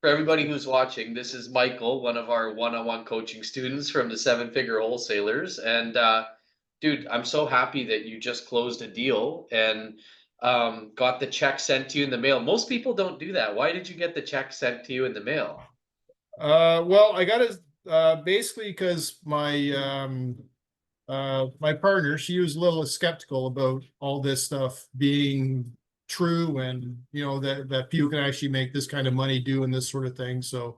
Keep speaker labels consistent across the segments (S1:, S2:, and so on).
S1: For everybody who's watching, this is Michael, one of our one-on-one coaching students from the Seven Figure Wholesalers. And dude, I'm so happy that you just closed a deal and got the check sent to you in the mail. Most people don't do that. Why did you get the check sent to you in the mail?
S2: Well, I got it basically because my partner, she was a little skeptical about all this stuff being true, and that people can actually make this kind of money doing this sort of thing. So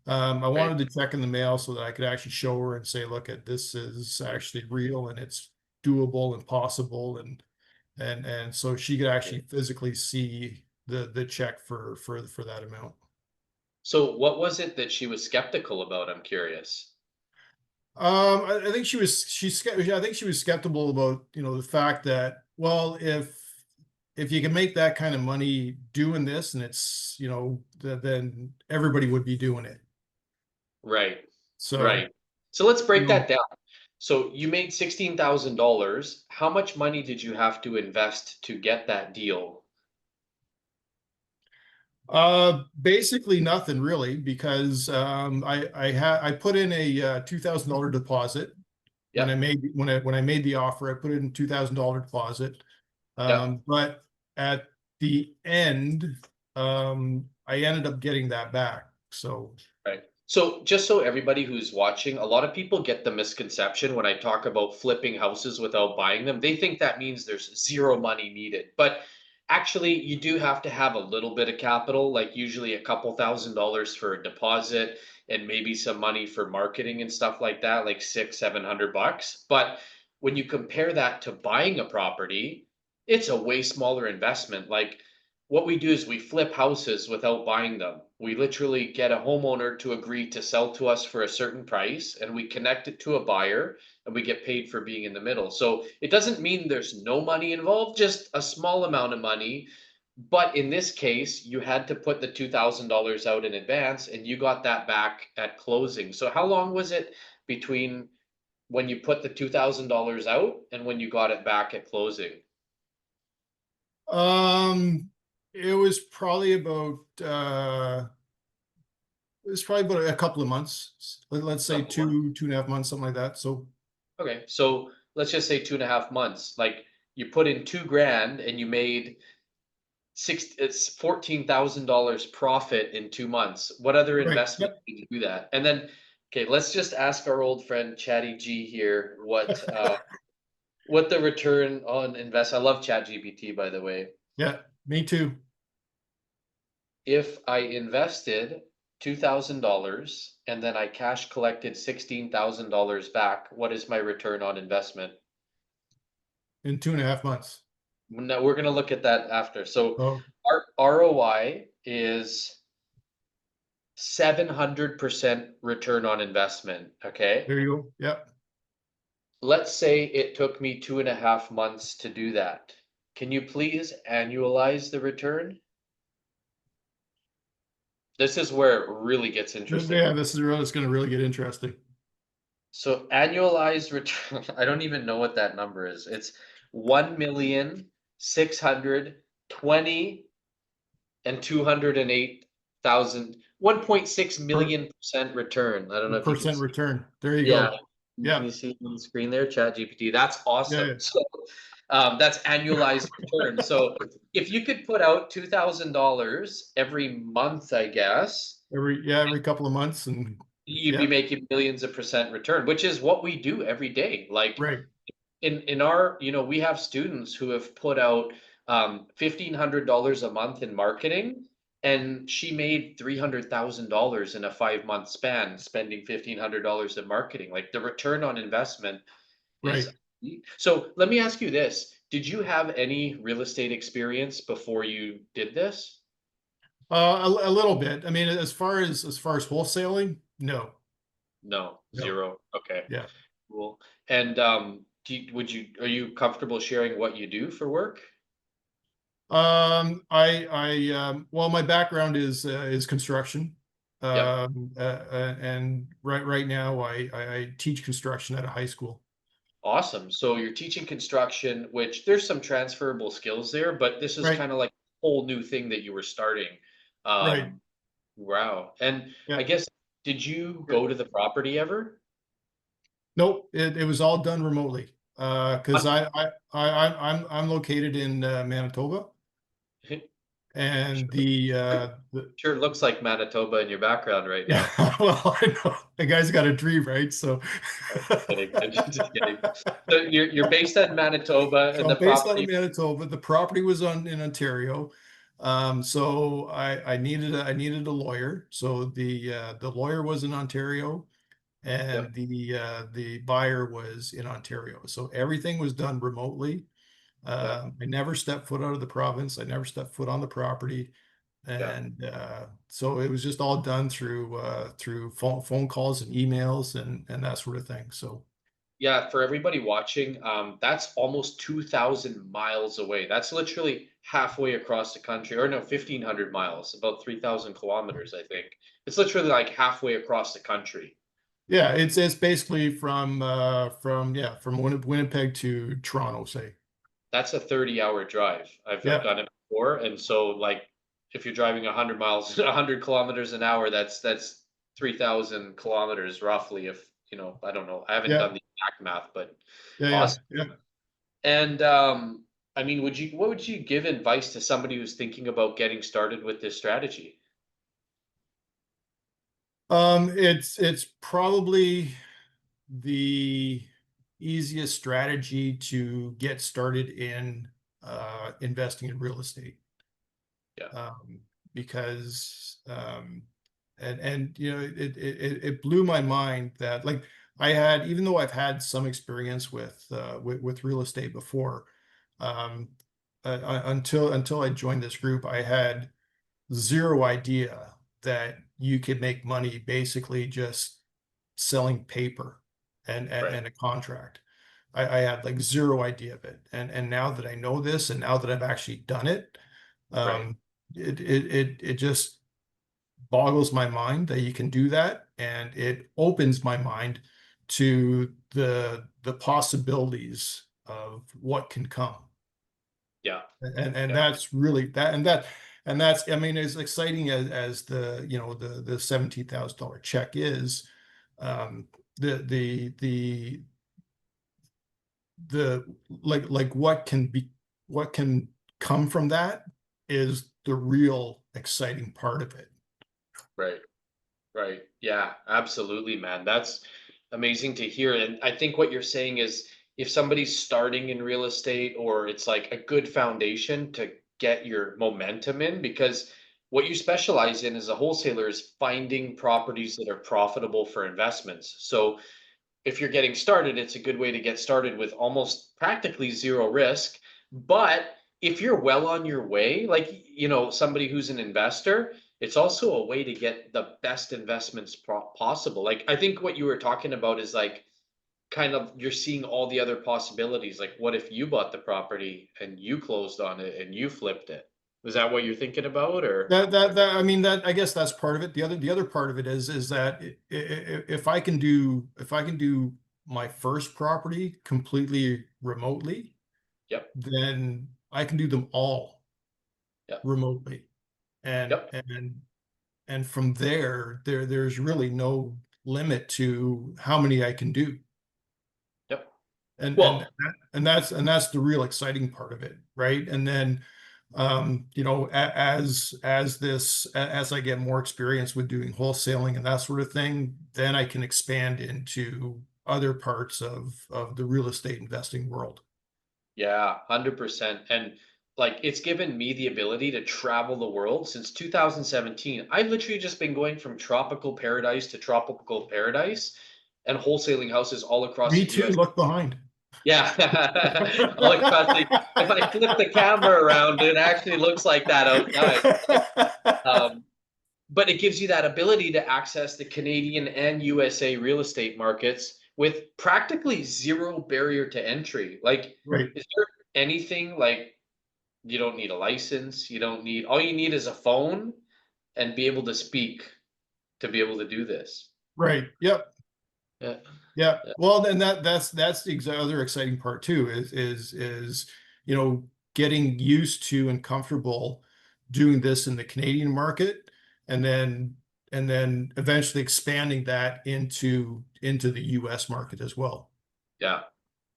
S2: I
S1: Right.
S2: wanted to check in the mail so that I could actually show her and say, look, at this is actually real and it's doable and possible, and so she could actually physically see the check for that amount.
S1: So what was it that she was skeptical about? I'm curious.
S2: I think I think she was skeptical about, the fact that, well, if you can make that kind of money doing this, and it's, then everybody would be doing it.
S1: Right.
S2: So,
S1: Right. So let's
S2: you
S1: break
S2: know,
S1: that down. So you made $16,000. How much money did you have to invest to get that deal?
S2: basically nothing really, because I put in a $2,000 deposit when I
S1: Yep.
S2: made when I made the offer. I put in $2,000 deposit.
S1: Yep.
S2: But at the end, I ended up getting that back. So,
S1: Right. So just so everybody who's watching, a lot of people get the misconception when I talk about flipping houses without buying them. They think that means there's zero money needed. But actually, you do have to have a little bit of capital, like usually a couple $1,000s for a deposit and maybe some money for marketing and stuff like that, like 600, 700 bucks. But when you compare that to buying a property, it's a way smaller investment. Like what we do is we flip houses without buying them. We literally get a homeowner to agree to sell to us for a certain price, and we connect it to a buyer, and we get paid for being in the middle. So it doesn't mean there's no money involved, just a small amount of money. But in this case, you had to put the $2,000 out in advance, and you got that back at closing. So how long was it between when you put the $2,000 out and when you got it back at closing?
S2: um, it was probably about a couple of months. Let's say
S1: Couple months.
S2: 2.5 months, something like that. So,
S1: Okay, so let's just say 2.5 months. Like you put in 2 grand and you made it's $14,000 profit in 2 months. What other
S2: right.
S1: investment
S2: Yep.
S1: did you do that? And then, okay, let's just ask our old friend Chatty G here what the return on invest. I love Chat GPT, by the way.
S2: Yeah, me too.
S1: If I invested $2,000 and then I cash collected $16,000 back, what is my return on investment?
S2: In 2.5 months.
S1: No, we're gonna look at that after. So
S2: Oh,
S1: our ROI is 700% return on investment. Okay.
S2: there you go. Yep.
S1: Let's say it took me 2.5 months to do that. Can you please annualize the return? This is where it really gets interesting.
S2: Yeah, this is really, it's going to really get interesting.
S1: So annualized return, I don't even know what that number is. It's 1,620 and 208,000, 1.6
S2: Per,
S1: million percent return. I don't know if you can
S2: percent
S1: see.
S2: return. There you
S1: Yeah.
S2: go.
S1: Can
S2: Yeah.
S1: you see on the screen there, Chat GPT? That's
S2: Yeah.
S1: awesome.
S2: Yeah.
S1: So that's annualized return. So if you could put out $2,000 every month, I guess,
S2: Every couple of months, and
S1: you'd be
S2: yeah.
S1: making millions of percent return, which is what we do every day. Like
S2: Right.
S1: in our, we have students who have put out $1,500 a month in marketing, and she made $300,000 in a 5 month span, spending $1,500 in marketing. Like the return on investment is.
S2: Right.
S1: So let me ask you this: did you have any real estate experience before you did this?
S2: A little bit. I mean, as far as wholesaling, no.
S1: No,
S2: No.
S1: zero. Okay,
S2: Yeah.
S1: cool. And are you comfortable sharing what you do for work?
S2: Well, my background is construction.
S1: Yep.
S2: And right now I teach construction at a high school.
S1: Awesome. So you're teaching construction, which there's some transferable skills there, but this is
S2: Right.
S1: kind of like a whole new thing that you were starting.
S2: Right.
S1: Um, Wow. And
S2: Yeah.
S1: I guess, did you go to the property ever?
S2: Nope, it was all done remotely. Because
S1: Un-
S2: I'm located in Manitoba, and the
S1: Sure looks like Manitoba in your background right
S2: yeah,
S1: now.
S2: well, I know the guy's got a dream, right? So,
S1: I'm just kidding. I'm just kidding. So you're based in Manitoba
S2: so
S1: and
S2: I'm
S1: the
S2: based out of
S1: property.
S2: Manitoba. The property was on in Ontario. So I needed a lawyer. So the lawyer was in Ontario,
S1: Yep,
S2: and the buyer was in Ontario. So everything was done remotely.
S1: yep,
S2: I never stepped foot out of the province. I never stepped foot on the property.
S1: yeah.
S2: And so it was just all done through phone calls and emails and that sort of thing. So
S1: Yeah, for everybody watching, that's almost 2,000 miles away. That's literally halfway across the country, or no, 1,500 miles, about 3,000 kilometers, I think. It's literally like halfway across the country.
S2: yeah, it's basically from yeah, from Winnipeg to Toronto, say.
S1: That's a 30-hour drive. I've
S2: Yeah,
S1: done it before, and so like if you're driving 100 miles, 100 kilometers an hour, that's 3,000 kilometers roughly. If I don't know, I haven't
S2: yeah,
S1: done the exact math, but
S2: yeah.
S1: awesome. And I mean, what would you give advice to somebody who's thinking about getting started with this strategy?
S2: It's probably the easiest strategy to get started in investing in real estate.
S1: Yeah,
S2: um, because and it blew my mind that, like, I had, even though I've had some experience with real estate before, um, until I joined this group, I had zero idea that you could make money basically just selling paper
S1: right,
S2: and a contract. I had like zero idea of it. And now that I know this, and now that I've actually done it,
S1: right.
S2: um, it just boggles my mind that you can do that, and it opens my mind to the possibilities of what can come.
S1: Yeah,
S2: And
S1: yeah,
S2: that's really and that's, I mean, as exciting as the $17,000 check is, um, the the like what can come from that is the real exciting part of it.
S1: right, right. Yeah, absolutely, man. That's amazing to hear. And I think what you're saying is if somebody's starting in real estate, or it's like a good foundation to get your momentum in, because what you specialize in as a wholesaler is finding properties that are profitable for investments. So if you're getting started, it's a good way to get started with almost practically zero risk. But if you're well on your way, like, somebody who's an investor, it's also a way to get the best investments possible. Like, I think what you were talking about is like kind of you're seeing all the other possibilities. Like, what if you bought the property and you closed on it and you flipped it? Was that what you're thinking about, or?
S2: That I mean, that I guess that's part of it. The other part of it is that if I can do my first property completely remotely,
S1: Yep,
S2: then I can do them all
S1: yep,
S2: remotely. And
S1: yep,
S2: and and from there's really no limit to how many I can do.
S1: yep.
S2: and and
S1: Well,
S2: that's the real exciting part of it, right? And then as I get more experience with doing wholesaling and that sort of thing, then I can expand into other parts of the real estate investing world.
S1: yeah, 100%. And like it's given me the ability to travel the world since 2017. I've literally just been going from tropical paradise to tropical paradise and wholesaling houses all across
S2: Me
S1: the
S2: too,
S1: US.
S2: look behind.
S1: Yeah. All across the if I flip the camera around, it actually looks like that outside. Um, but it gives you that ability to access the Canadian and USA real estate markets with practically zero barrier to entry. Like,
S2: Right,
S1: is there anything like you don't need a license, you don't need all you need is a phone and be able to speak to be able to do this.
S2: right, yep.
S1: Yeah.
S2: Yeah,
S1: Yeah.
S2: well, then that's the other exciting part too, is you know getting used to and comfortable doing this in the Canadian market, and then eventually expanding that into the US market as well.
S1: Yeah.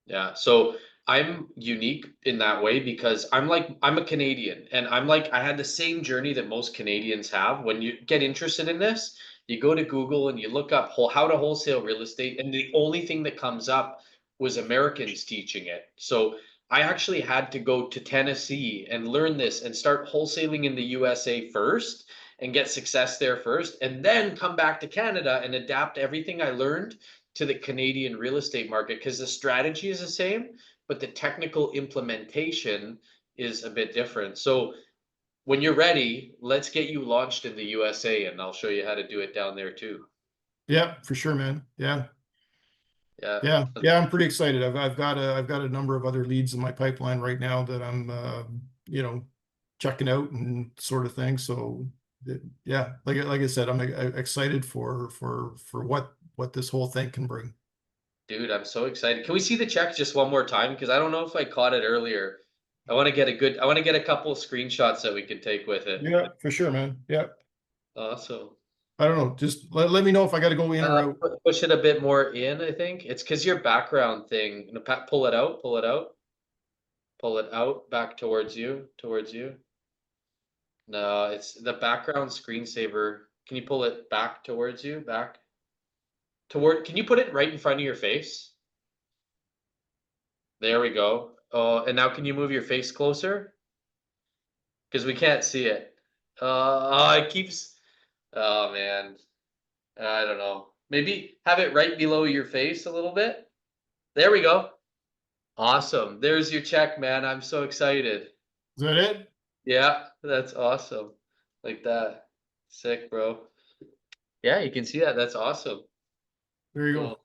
S1: Yeah. So I'm unique in that way because I'm a Canadian and I'm like I had the same journey that most Canadians have. When you get interested in this, you go to Google and you look up how to wholesale real estate, and the only thing that comes up was Americans teaching it. So I actually had to go to Tennessee and learn this and start wholesaling in the USA first and get success there first, and then come back to Canada and adapt everything I learned to the Canadian real estate market because the strategy is the same, but the technical implementation is a bit different. So when you're ready, let's get you launched in the USA and I'll show you how to do it down there too.
S2: Yeah, for sure, man. Yeah.
S1: Yeah.
S2: Yeah, I'm pretty excited. I've got a number of other leads in my pipeline right now that I'm checking out and sort of thing. So yeah, like I said, I'm excited for what this whole thing can bring.
S1: Dude, I'm so excited. Can we see the check just one more time? Because I don't know if I caught it earlier. I want to get a couple of screenshots that we can take with it.
S2: Yeah, for sure, man. Yeah.
S1: Awesome.
S2: I don't know. Just let me know if I got to go in or out.
S1: Push it a bit more in, I think. It's because your background thing. Pull it out, pull it out. Pull it out, back towards you, towards you. No, it's the background screensaver. Can you pull it back towards you? Back toward, can you put it right in front of your face? There we go. Oh, and now can you move your face closer? Because we can't see it. Oh, it keeps, oh man. I don't know. Maybe have it right below your face a little bit. There we go. Awesome. There's your check, man. I'm so excited.
S2: Is that it?
S1: Yeah, that's awesome. Like that. Sick, bro. Yeah, you can see that. That's awesome.
S2: There you
S1: Cool.
S2: go.